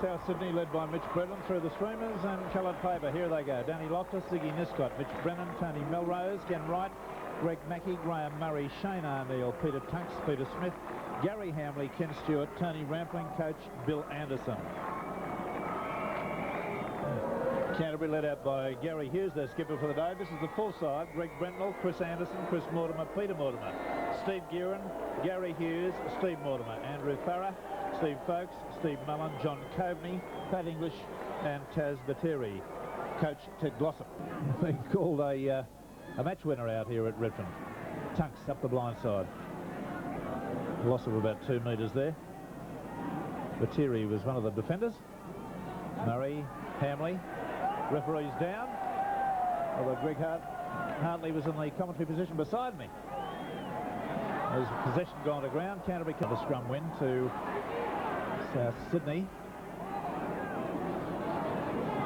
South Sydney, led by Mitch Brennan through the streamers and coloured paper. Here they go. Danny Loftus, Ziggy Niscott, Mitch Brennan, Tony Melrose, Ken Wright, Greg Mackey, Graham Murray, Shane Arneal, Peter Tunks, Peter Smith, Gary Hamley, Ken Stewart, Tony Rampling, coach Bill Anderson. Canterbury led out by Gary Hughes, their skipper for the day. This is the full side. Greg Brentnell, Chris Anderson, Chris Mortimer, Peter Mortimer, Steve Guerin, Gary Hughes, Steve Mortimer, Andrew Farah, Steve Folkes, Steve Mullen, John Coveney, Pat English and Taz Bateri. Coach Ted Glossop. Being called a match winner out here at Redfern. Tunks up the blind side. Loss of about 2 metres there. Bateri was one of the defenders. Murray, Hamley. Referees down, although Greg Hartley was in the commentary position beside me. As possession gone to ground, Canterbury cut a scrum win to South Sydney.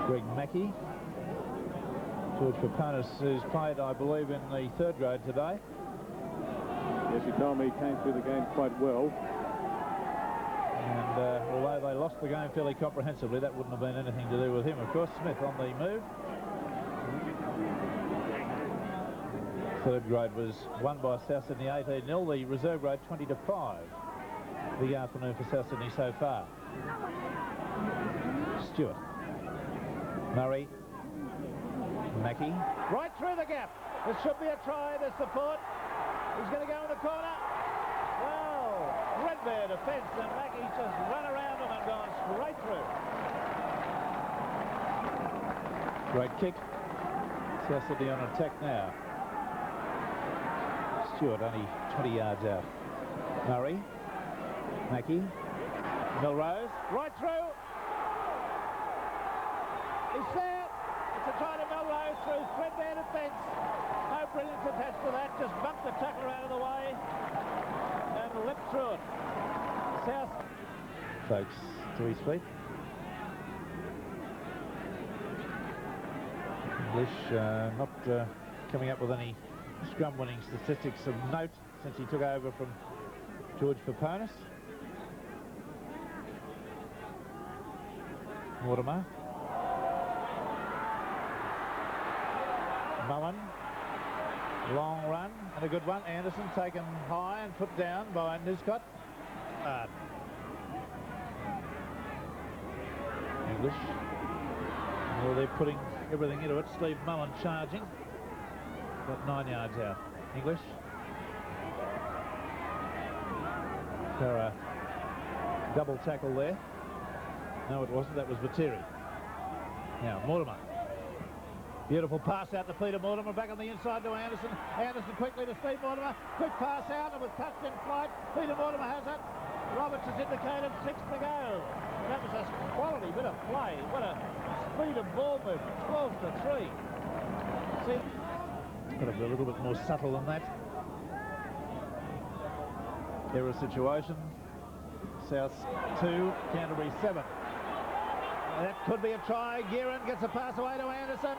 Greg Mackey, George Paponis, who's played, I believe, in the 3rd grade today. Yes, he told me he came through the game quite well. And although they lost the game fairly comprehensively, that wouldn't have been anything to do with him. Of course, Smith on the move. 3rd grade was won by South Sydney 18-0. The reserve grade 20-5. The afternoon for South Sydney so far. Stewart. Murray. Mackey. Right through the gap. This should be a try. There's support. He's going to go in the corner. Well, threadbare defence, and Mackey's just run around him and gone straight through. Great kick. South Sydney on attack now. Stewart only 20 yards out. Murray. Mackey. Melrose. Right through. He's there. It's a try to Melrose through threadbare defence. No brilliance attached to that. Just bumped the tackler out of the way and leapt through it. South. Folks to his feet. English not coming up with any scrum winning statistics of note since he took over from George Paponis. Mortimer. Mullen. Long run and a good one. Anderson taken high and put down by Niscott. English. Well, they're putting everything into it. Steve Mullen charging. About 9 yards out. English. For a double tackle there. No, it wasn't. That was Bateri. Now, Mortimer. Beautiful pass out to Peter Mortimer, back on the inside to Anderson. Anderson quickly to Steve Mortimer. Quick pass out and with touched in flight. Peter Mortimer has it. Roberts has indicated 6 to go. That was a quality bit of play. What a speed of ball movement. 12 to 3. See, got to be a little bit more subtle than that. Error situation. South 2, Canterbury 7. That could be a try. Guerin gets a pass away to Anderson.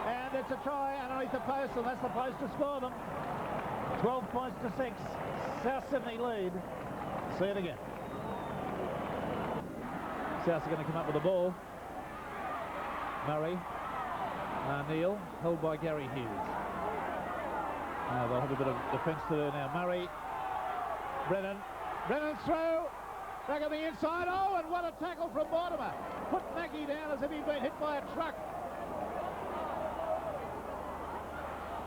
And it's a try underneath the post, and that's the place to score them. 12 points to 6. South Sydney lead. See it again. South are going to come up with the ball. Murray. Arneal, held by Gary Hughes. Now they'll have a bit of defence to do now. Murray. Brennan. Brennan through. Back on the inside. Oh, and what a tackle from Mortimer. Put Mackey down as if he'd been hit by a truck.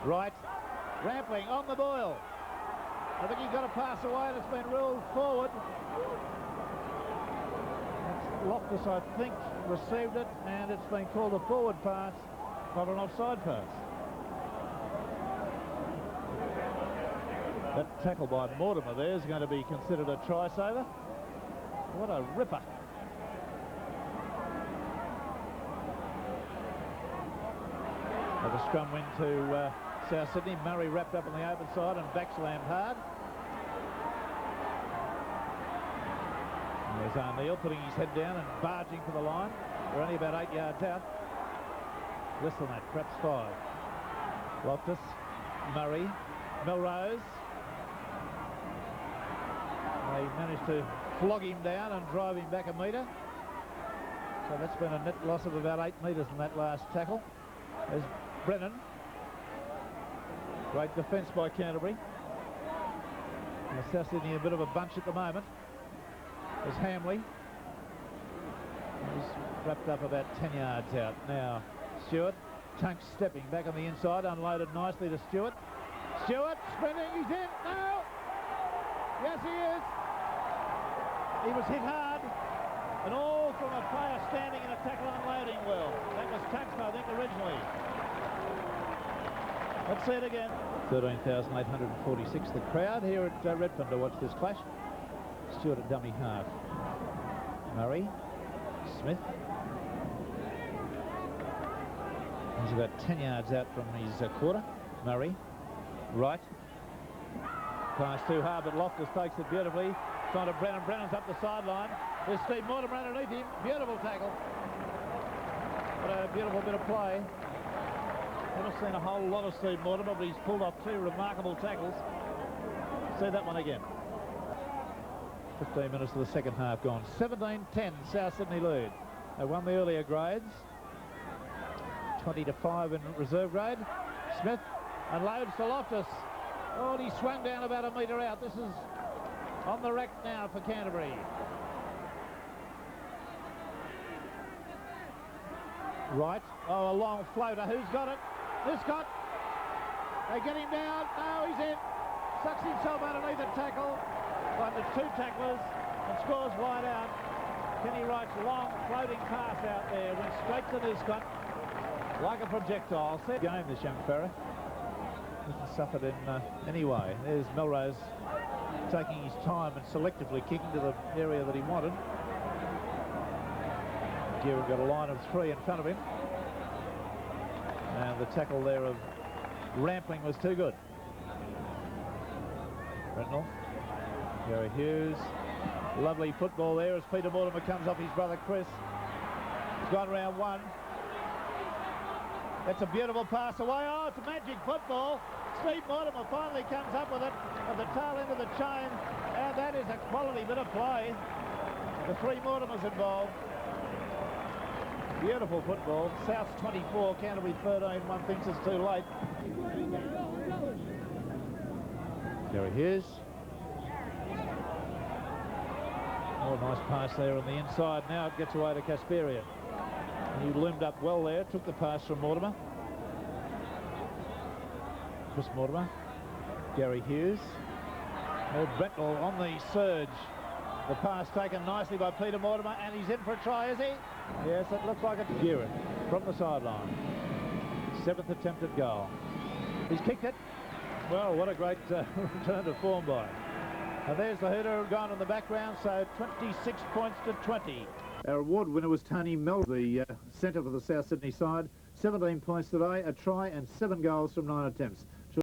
Right, Rampling on the boil. I think he got a pass away and it's been ruled forward. That's Loftus, I think, received it, and it's been called a forward pass, not an offside pass. That tackle by Mortimer there is going to be considered a try-saver. What a ripper. The scrum win to South Sydney. Murray wrapped up on the open side and back slammed hard. And there's Arneal putting his head down and barging for the line. They're only about 8 yards out. Less than that, perhaps 5. Loftus, Murray, Melrose. They managed to flog him down and drive him back a metre. So that's been a net loss of about 8 metres in that last tackle. There's Brennan. Great defence by Canterbury. And South Sydney a bit of a bunch at the moment. There's Hamley. He's wrapped up about 10 yards out. Now Stewart. Tunks stepping back on the inside, unloaded nicely to Stewart. Stewart sprinting, he's in. No! Yes, he is. He was hit hard. And all from a player standing in a tackle unloading well. That was Tunks, I think, originally. Let's see it again. 13,846 the crowd here at Redfern to watch this clash. Stewart at dummy half. Murray. Smith. He's about 10 yards out from his quarter. Murray. Right. Pass too hard, but Loftus takes it beautifully. Trying to Brennan. Brennan's up the sideline. There's Steve Mortimer underneath him. Beautiful tackle. What a beautiful bit of play. Haven't seen a whole lot of Steve Mortimer, but he's pulled off 2 remarkable tackles. See that one again. 15 minutes of the second half gone. 17-10, South Sydney lead. They won the earlier grades. 20-5 in reserve grade. Smith unloads to Loftus. Oh, and he swung down about a metre out. This is on the rack now for Canterbury. Right. Oh, a long floater. Who's got it? Niscott. They get him down. No, he's in. Sucks himself underneath the tackle. But the 2 tacklers and scores wide out. Kenny Wright's long floating pass out there went straight to Niscott. Like a projectile. See game, this young fella. Hasn't suffered in any way. There's Melrose taking his time and selectively kicking to the area that he wanted. Gearan got a line of 3 in front of him. And the tackle there of Rampling was too good. Brentnell. Gary Hughes. Lovely football there as Peter Mortimer comes off his brother Chris. He's gone round 1. That's a beautiful pass away. Oh, it's a magic football. Steve Mortimer finally comes up with it at the tail end of the chain. And that is a quality bit of play. The 3 Mortimers involved. Beautiful football. South's 24, Canterbury 13. One thinks it's too late. Gary Hughes. Oh, nice pass there on the inside. Now it gets away to Kasperian. He loomed up well there, took the pass from Mortimer. Chris Mortimer. Gary Hughes. Brentnell on the surge. The pass taken nicely by Peter Mortimer, and he's in for a try, is he? Yes, it looks like it's Gearan from the sideline. 7th attempted goal. He's kicked it. Well, what a great return to form by him. And there's the hooter gone in the background, so 26 points to 20. Our award winner was Tony Mel, the centre for the South Sydney side. 17 points today, a try and 7 goals from 9 attempts.